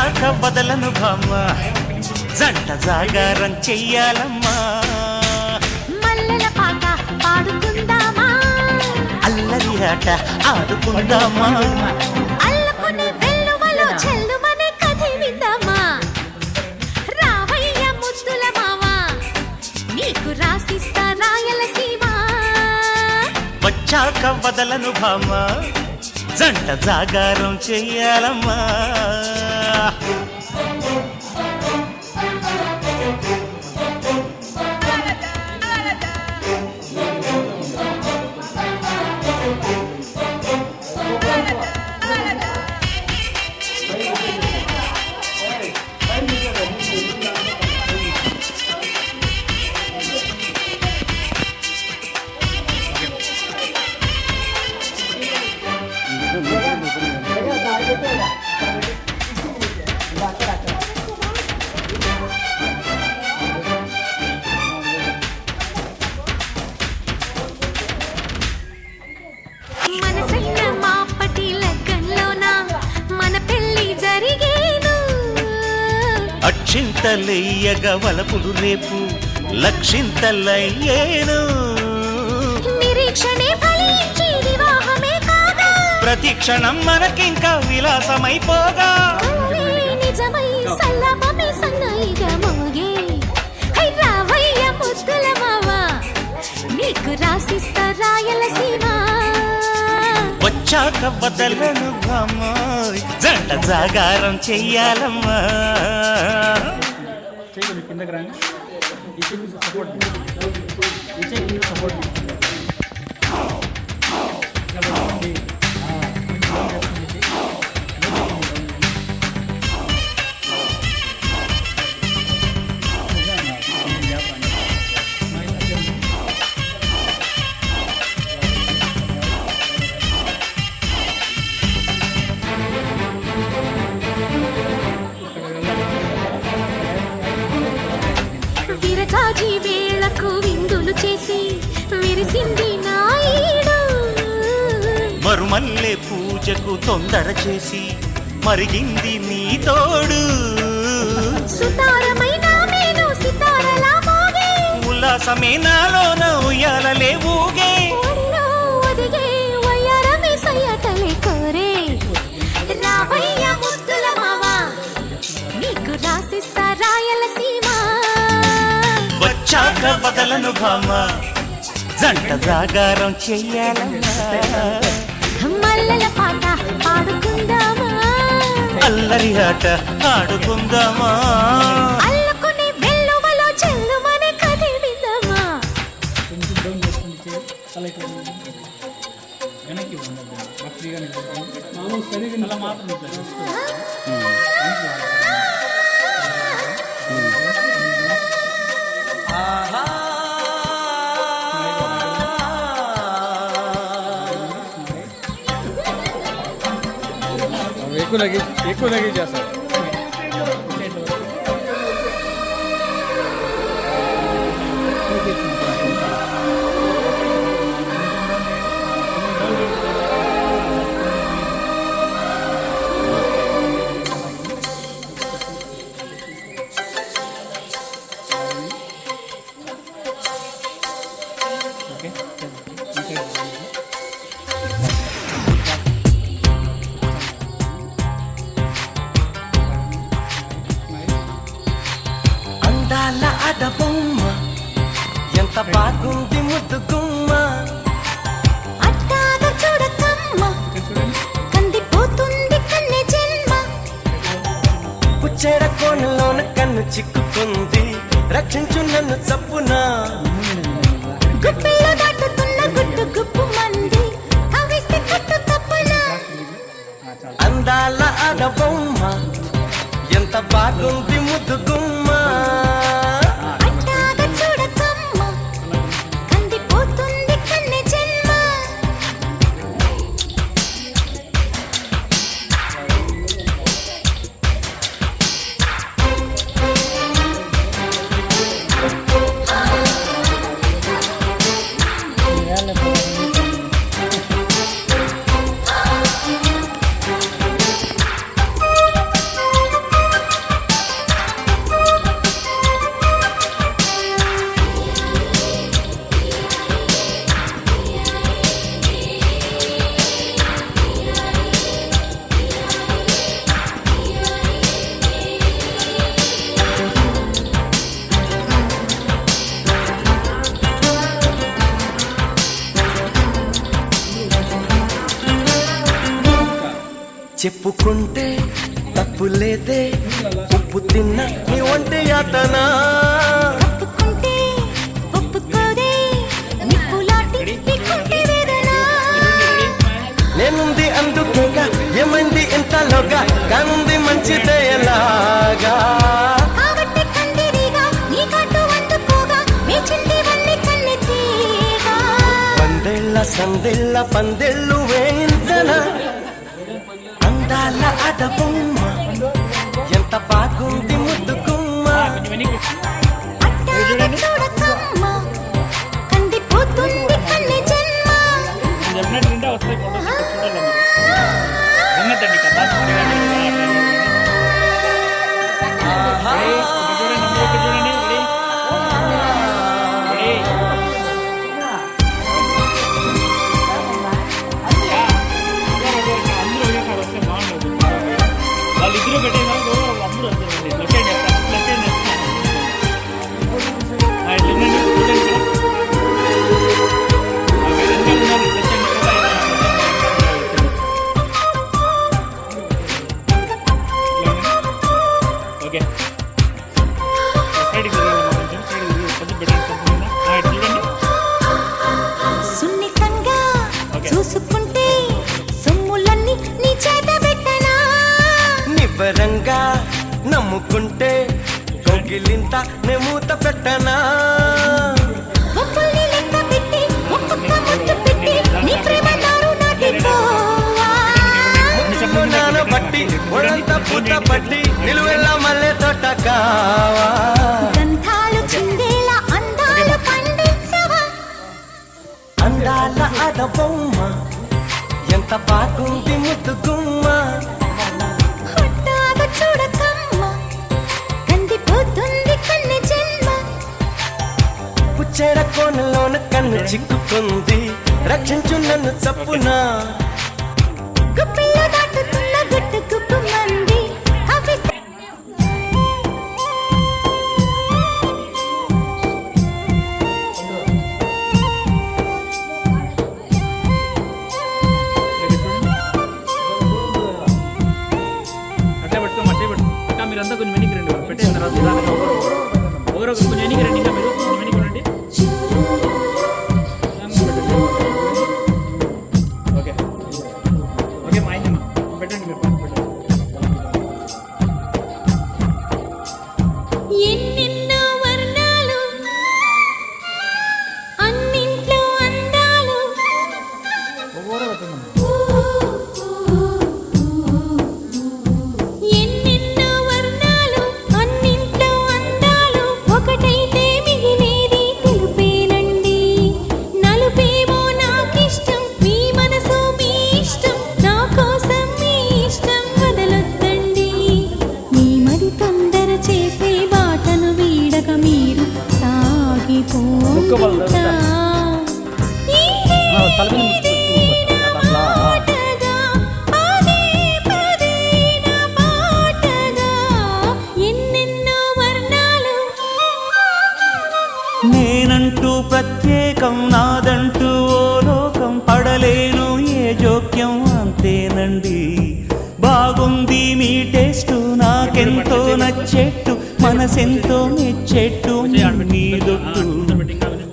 వచ్చాక వదలను భామ జంట జాగారం చెయ్యాలమ్మా మల్లెల పాట పాడుకుందామా అల్లరి ఆట ఆడుకుందామా అల్లుకునే వెల్లువలో చెల్లుమనే కథ విందామా రావయ్య ముద్దుల మావా నీకు రాసిస్తా రాయలసీమ వచ్చాక వదలను భామ జంట జాగారం చెయ్యాలమ్మా మనసైన మాపటి లగ్గంలోనా మన పెళ్లి జరిగేను అక్షింతలెయ్యగ వలపులు రేపు లక్షింతలయ్యేను నిరీక్షణే ఫలించి వివాహమే కాగా ప్రతి క్షణం మనకింకా విలాసమైపోగా కలలే నిజమై సల్లపమే సన్నాయిగా మోగే హై రావయ్య ముద్దుల మావా నీకు రాసిస్తా రాయలసీమ వచ్చాక వదలను భామ జంట జాగారం చెయ్యాలమ్మా కిందకి రాండి ఈ చెయ్యి సపోర్ట్ ఈ చెయ్యి సపోర్ట్ విరజాజి వేళకు విందులు చేసి విరిసింది నాయుడు మరుమల్లె పూజకు తొందర చేసి మరిగింది నీ తోడు సుతారమైన నేను సితారలా మోగే ఉల్లాసమే నాలోన ఉయ్యాలలే ఊగే ఓడిలో ఒదిగే వయ్యారమే సయ్యటలే కోరే రావయ్య ముద్దుల మావా నీకు రాసిస్తా రాయలసీమ వచ్చాక వదలను భామ జంట జాగారం చెయ్యాలమ్మా మల్లెల పాట పాడుకుందామా అల్లరి ఆట ఆడుకుందామా అల్లుకునే వెల్లువలో చెల్లుమనే కథ విందామా కొంచెం డౌన్ చేసుకుంటే అలా ఇట్లా వెనక్కి ఫ్రీగా మామూలు సరిగా అలా మాత్రం ఎక్కువ లగేజ్ చేస్తారు అందాల అడబొమ్మ ఎంత బాగుంది ముద్దు గుమ్మ అట్టాగ చూడకమ్మ కందిపోతుంది కన్నె జన్మ పుచ్చేడ కోణలోన కన్ను చిక్కుకుంది రక్షించు నన్ను చప్పునా గుప్పిలో దాటుతున్న గుట్టు గుప్పు మంది కవిస్తే కట్టు తప్పునా అందాల అడబొమ్మ ఎంత బాగుంది ముద్దు గుమ్మ అట్టాగ చూడకమ్మ కందిపోతుంది కన్నె జన్మ చెప్పుకుంటే తప్పు లేదే, ఉప్పు తిన్న నీ ఒంటి యాతనా. ఒప్పుకుంటే ఒప్పుకోదే నిప్పులాంటి నీ కుంటి వేదన. నేనుంది అందుకేగా, ఏమైంది ఇంతలోగా, కానుంది మంచిదే ఎలాగా. కాబట్టి కందిరిగా నీ కట్టు అందుకోగా వేచింది వన్ని కన్నె తీగ. వందేళ్ల సందేళ్ల పందేళ్ళు వేయించనా, అందాల అడబొమ్మ ఎంత బాగుంది ముద్దు గుమ్మ. అట్టాగ చూడకమ్మ కందిపోతుంది కన్నె జన్మ. చెప్పినట్టుంటే వస్తాయి ఫోటోస్ చూడాలి ఉన్నదండి కదా చూడండి వాళ్ళిద్దరూ పెట్టేదానికి అందరూ వస్తారండి లొకేట్ ఓకే సైడ్కి కొంచెం పెట్టండి చూడండి. సున్నితంగా చూసుకుంటే సొమ్ములన్నీ నీ చేత పెట్టనా. నివ్వరంగా నమ్ముకుంటే కోగిలింత నెమూత పెట్టనా. ఒప్పుల్ని లెక్క పెట్టి ఒక్కొక్క ముద్దు పెట్టి నీ ప్రేమ దారు నాటిపోవా. ముద్దులో నానబట్టి ఒళ్ళంతా పూత పట్టి నిలువెల్ల మల్లె తోట కావా. గంధాలు చిందేలా అందాలు పండించవా. అందాల అడబొమ్మ ఎంత బాగుంది ముద్దు గుమ్మ. హొట్టాగ చూడకమ్మ కందిపోతుంది కన్నె జన్మ. పుచ్చెడ కోనలోన కన్ను చిక్కుకుంది, రక్షించు నన్ను చప్పునా. గుప్పిల్లో దాటుతున్న గుట్టు గుప్పు మంది కవ్విస్తే అట్లే పెట్టుకో అట్లే పెట్టు అక్క మీరంతా కొంచెం వెనక్కి రండి పెట్టేసిన తర్వాత ఒకరు కొంచెం వెనక్కి రండి ఇంకా మీరు కొంచెం వెనక్కి రండి ఓకే ఓకే మా ఆయన పెట్టండి మీరు పెట్టండి ఎన్నెన్నో వర్ణాలు అన్నింట్లో అందాలు. ఎన్నెన్నో వర్ణాలు అన్నింట్లో అందాలు ఒకటైతే మిగిలేది తెలుపేనండి. నలుపేమో నాకిష్టం మీ మనసు మీ ఇష్టం నా కోసం మీ ఇష్టం వదలొద్దండి. మీ మరి తొందర చేసే బాటను వీడక మీరు సాగిపోతా. ఎన్నెన్నో వర్ణాలు నేనంటూ ప్రత్యేకం నాదంటూ ఓ లోకం పడలేను ఏ జోక్యం అంతేనండి. బాగుంది మీ టేస్టు నాకెంతో నచ్చేట్టు మనసెంతో మెచ్చేట్టు మీదొట్టు.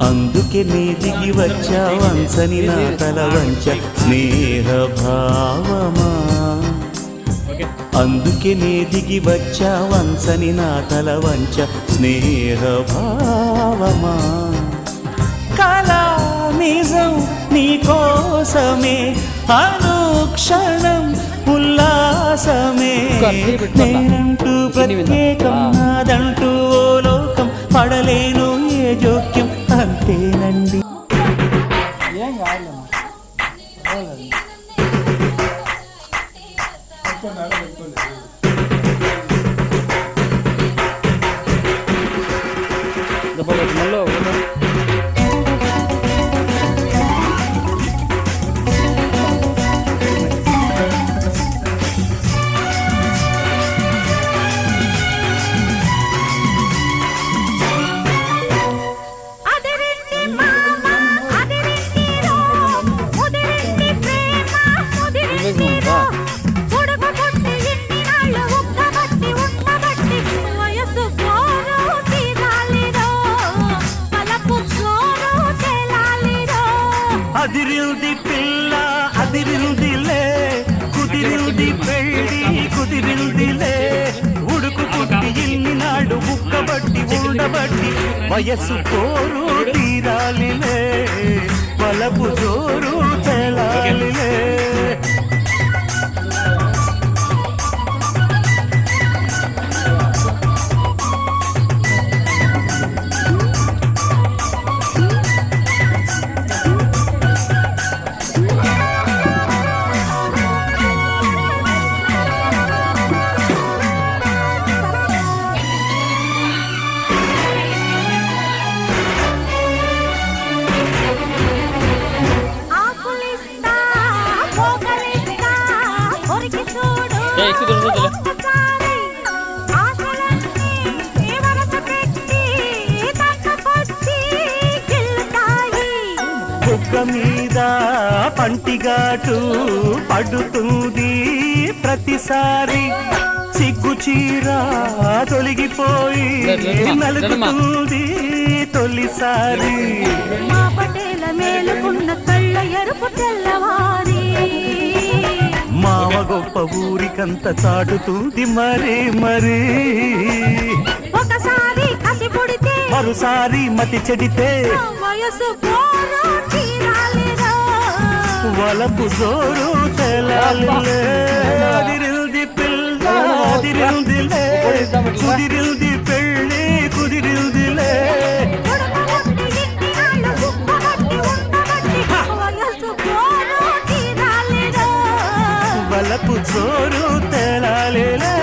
అందుకే నీ దిగి వచ్చా వంచని నా తల వంచ స్నేహ భావమా. అందుకే నీ దిగి వచ్చా వంచని నా తల వంచ స్నేహ భావమా. కళా నిజం నీ కోసమే అనుక్షణం ఉల్లాసమే. నేనంటూ ప్రత్యేకం నాదంటూ ఓ లోకం పడలేను ఏ జోక్యం అంతేనండి. ఏం కాదు మళ్ళీ అదిరింది మామ అదిరింది రో ముదిరింది ప్రేమ ముదిరింది రో. అదిరింది పిల్ల అదిరిందిలే, కుదిరింది పెళ్ళి కుదిరిందిలే. ఉడుకు పుట్టి ఇన్ని నాడు బుక్కబట్టి ఉండబట్టి వయస్సు కోరు తీరాలిలే, వలపు జోరు తెలాలిలే. ఆకులిస్తా పోగలిస్తా కొరికి చూడు ఒకసారి. ఆశలన్నీ వరస పెట్టి తట్టుకొచ్చి గిల్లుతాయి. బుగ్గ మీద పంటిగాటు పడుతుంది ప్రతిసారి, సిగ్గు చీర తొలగిపోయి నలుగుతుంది తొలిసారి. మా పటేల మేలుకున్న కళ్ళ ఎరుపు తెల్లవారి. మావ గొప్ప ఊరికంత చాటుతుంది మరి మరి. ఒకసారి కసి పుడితే మరోసారి మతి చెడితే వయసు పోరు తీరాలిరా. వలపు జోరు తెలాలిలే. అదిరింది పిల్ల అదిరిందిలే, కుదిరింది పెళ్ళి కుదిరిందిలే. ఉడకబొట్టి ఇన్ని నాళ్ళు బుక్కబట్టి ఉండబట్టి వయసు పోరు తీరాలిరా. వలపు జోరు తెలాలిలే.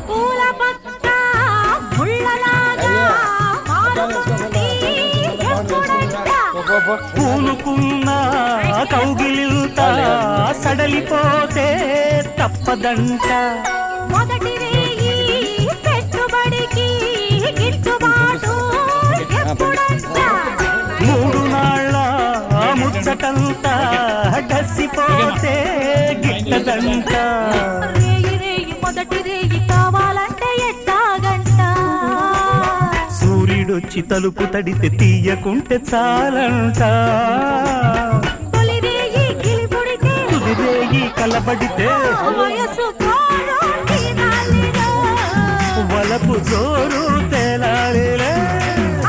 పూల పక్క ముళ్ళలాగా మారుతుంది ఎప్పుడంట. పూనుకున్న కౌగిలింత సడలిపోతే తప్పదంట. మొదటి రేయి పెట్టుబడికి గిట్టుబాటు ఎప్పుడంట. 3 నాళ్ళ ముచ్చటంతా డసిపోతే గిట్టదంట. రేయి రేయి మొదటి రేయి కావాలంటే ఎట్టాగంట. సూర్యుడొచ్చి తలుపు తడితే తీయకుంటే చాలంట. తొలి రేయి గిలిపుడితే కుదిరేయి కలబడితే వయసు పోరు తీరాలిరా. వలపు జోరు తేలాలిలే.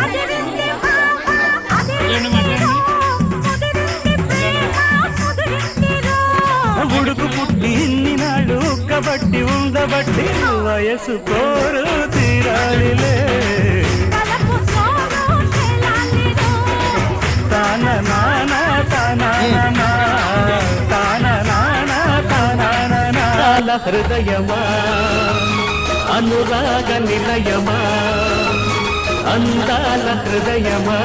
అదిరింది మామ, అదిరింది రో, ముదిరింది ప్రేమ, ముదిరిందిరో. ఉడుకు పుట్టి ఇన్ని నాడు కబట్టి ఉండబట్టి వయసు కోరు తీరాలిలే. తలకు సోరు తెలాలిరో. తాన నాన తాన తాన నాన తాన హృదయమా అనురాగ నిలయమా, అందాల హృదయమా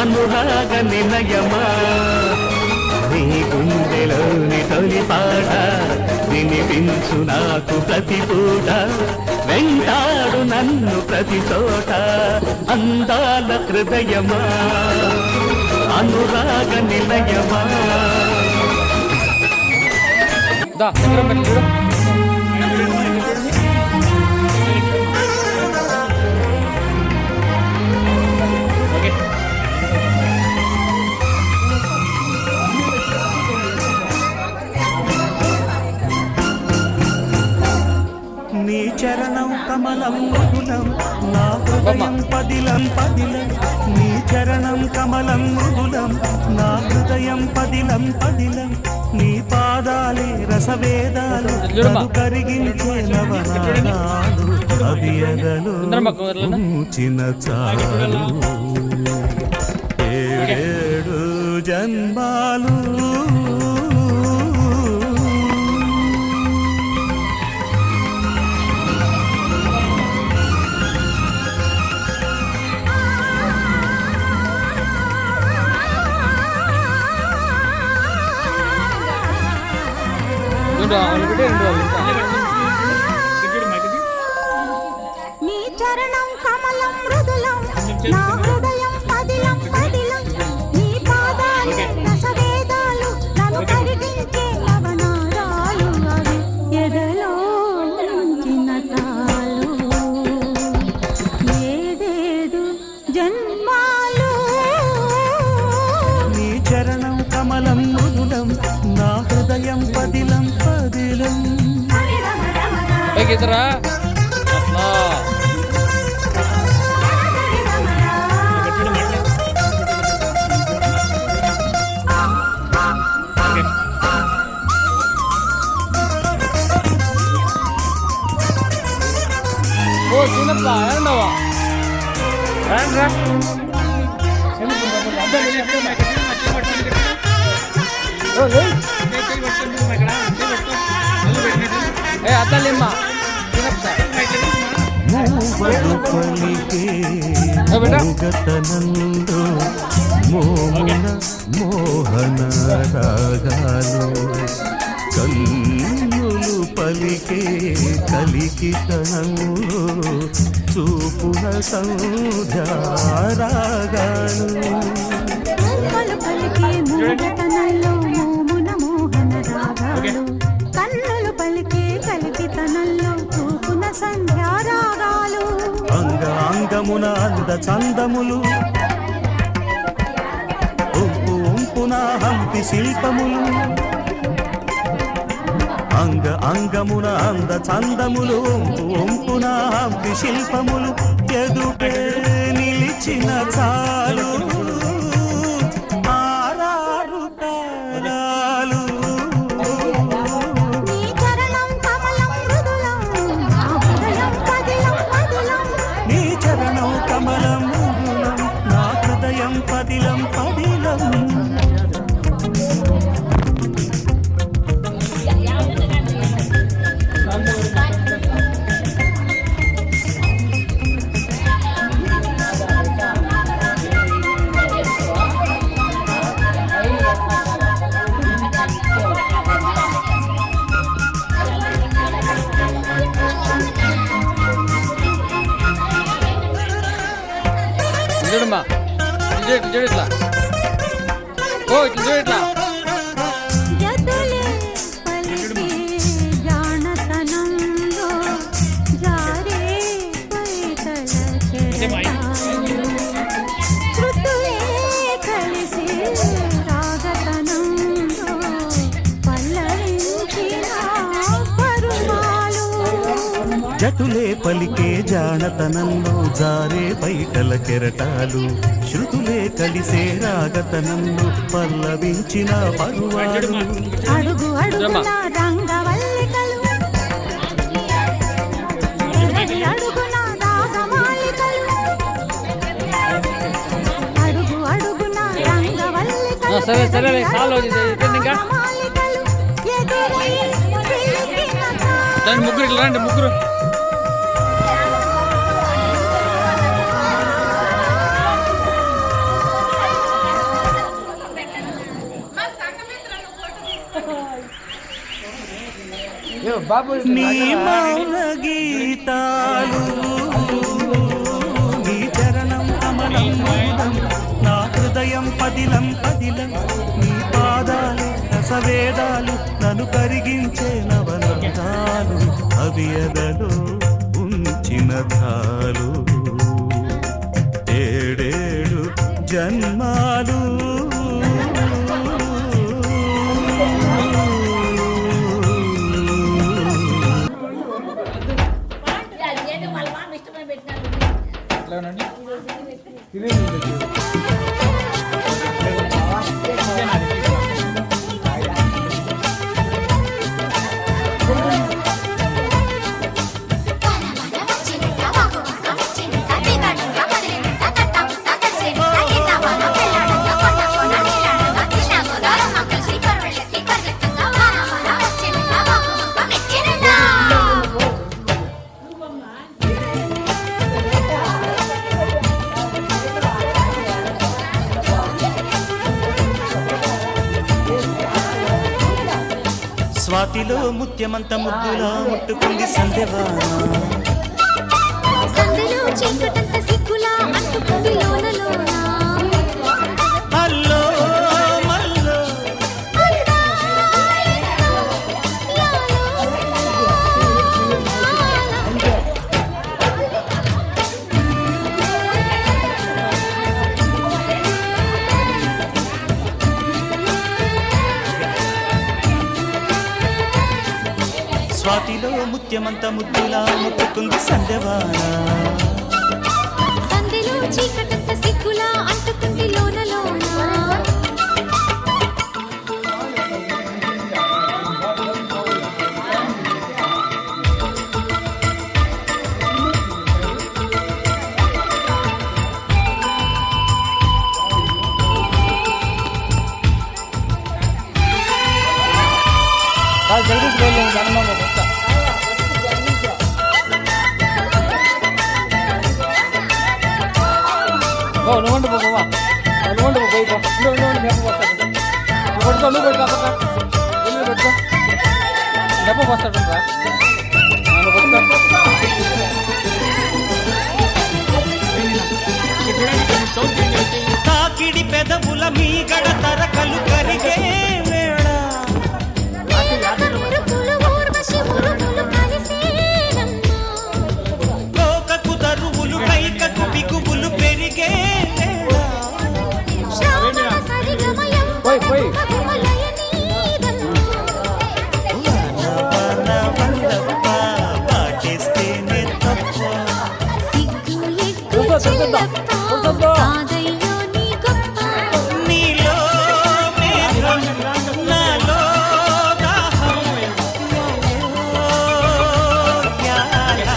అనురాగ నిలయమా. నీ గుండెలోని తొలి పాట వినిపించు నాకు ప్రతి పూట, వెంటాడు నన్ను ప్రతి చోట. అందాల హృదయమా అనురాగ నిలయమా. నీ చరణం కమలం మృదులం, నా హృదయం పదిలం పదిలం. నీ చరణం కమలం మృదులం, నా హృదయం పదిలం పదిలం. నీ పాదాలే రసవేదాలు కరిగించే నవనాలు, అవి ఎదలో ఉంచిన చాలు. ఏడేడు జన్మాలు నీ చరణం కమలం మృదులం నా హృదయం పదిలం పదిలం నీ పాదాలు రసవేదాలు నన్ను కరిగించే లవణారాలు అవి ఎదలో ఉంచిన తాలు ఏడేడు జన్మాలు నీ చరణం కమలం మృదులం నా హృదయం పదిలం పదిలం ఇతరా ఓ చిన్నప్ప ఏంటవా ఏ అద్దలేమ్మా మూవలు పలికే మృగతనంలో మోమున మోహన రాగాలు కన్నులు పలికే కలికితనంలో చూపున సంధ్యారాగాలు మూవలు పలికే మూఢతనంలో మోమున మోహన రాగాలు కన్నులు పలికే కలికితనంలో చూపున సంధ్యారాగాలు అంగమున అంద చందములు ఒంపు ఒంపున హంపి శిల్పములు అంగమున అంద చందములు ఒంపు ఒంపున హంపి శిల్పములు ఎదుటే నిలిచిన చాలు ఆరారు తారాలు నీ చరణం కమలం మృదులం నా హృదయం పదిలం పదిలం నీ చరణం కమలం మృదులం నా హృదయం పదిలం పదిలం చూడమ్మా చూడు ఇట్లా ఓ ఇట్లా చూడు ఇట్లా జతులే పలికే జానతనంలో జారే పైతల కెరటాలు శృతులే కలిసి రాగతనంలో పల్లవించిన పరువాలు జటులే పలికే జానతనంలో జారే బయటల కెరటాలు శృతులే కలిసే రాగతనంలో పల్లవించిన పరువాలు అడుగు అడుగున రంగవల్లికలు ఎదరి అడుగున రాగమాలికలు అడుగు అడుగున రంగవల్లికలు సరే సరే చాలు ఇంకా రాగమాలికలు ఎదురై పిలిచిన దాని ముగ్గురు ఇట్లా రండి ముగ్గురు నీ మౌన గీతాలు నీ చరణం కమలం మృదులం నా హృదయం పదిలం పదిలం నీ పాదాలు రసవేదాలు నన్ను కరిగించే నవనతాలు అవి ఎదలో ఉంచిన తాలు ఏడేడు జన్మాలు స్వాతిలో ముత్యమంత ముద్దులా ముట్టుకుంది సంధ్యవాన సందెలో చీకటంత సిగ్గులా అంటుకుంది లోన లోన అల్లో మల్లో స్వాతిలో ముత్యమంత ముద్దులా ముట్టుకుంది సంధ్యవాన సందెలో చీకటంత సిగ్గులా అంటుకుంది లోన లోన జగదీష్ వెళ్ళి జగన్మోహన్ వస్తా ఓ నువ్వు పోవా నువ్వు పోయి పడుకో నువ్వు పెట్టుకో వెళ్ళి పెట్టుకో డబ్బు వస్తాడు రా నువ్వు తాకిడి పెదవుల మీగడ తరకలు కరిగే వేళ మురుకులు ఊర్వశి మురుకులు కలిసేనమ్మా కోకకు దరువులు కైకకు బిగువులు పెరిగే వేళ శ్రావణ సరిగమయం పోయి పోయి వాన వల్లప్ప పాటేస్తేనే తప్ప సిగ్గు ఎగ్గు చిల్లప్ప కాదయ్యో నీ గొప్ప నీలో మేఘం నాలో దాహం న్యాల.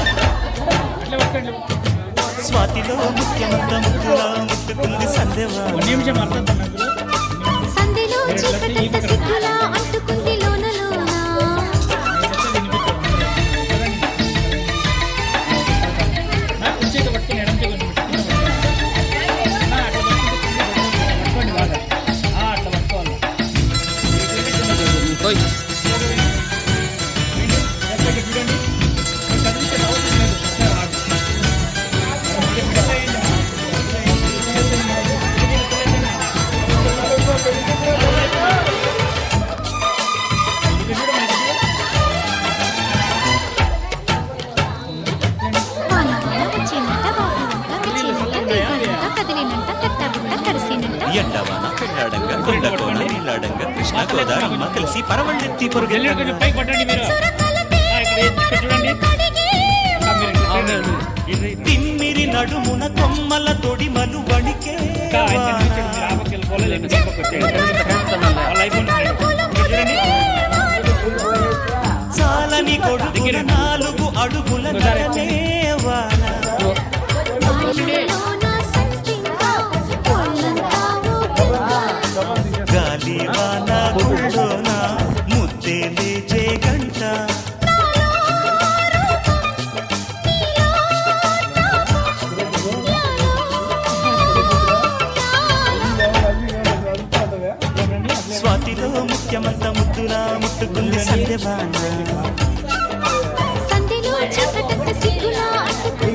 స్వాతిలో ముఖ్యమంత ముద్దులా ముట్టుకుంది సందేవా నిమిషం అర్థం సందెలో చీకటంత సిగ్గులా అంటుకుంది లోన లోన చేత పట్టుకుని ఎడం చేతి పట్టుకోండి బాగా అట్లా పట్టుకోవాలి పోయి చూడండి కదిలిస్తే అవసరం లేదు ఒకసారి ఆగు. వాన వచ్చినంట వాగునంట విచ్చినంట దీపనంట కదిలినంట కట్టబుట్ట కరిసినంట ఎండవాన పెళ్ళాడంగా కొండకోన నీలాడంగా కృష్ణ గోదావరమ్మ కలిసి పరవళ్ళెత్తి వెళ్ళి పొరుగెళ్ళి కొంచెం పైకి పట్టండి మీరు ఇక్కడ చూడండి తిమ్మిరి నడుమున కొమ్మల తొడిమలు వణికే చాలని కొడుకుల 4 అడుగుల గగనేవాన లోన సంతింగా ఒళ్ళంతా ఊపిగా గాలి వాన గుళ్ళోన ముద్దే లేచే గంట స్వాతిలో ముఖ్యమంత ముద్దులా ముట్టుకుంది సంధ్యవాన సందెలో చీకటంత సిగ్గులా అంటుకుంది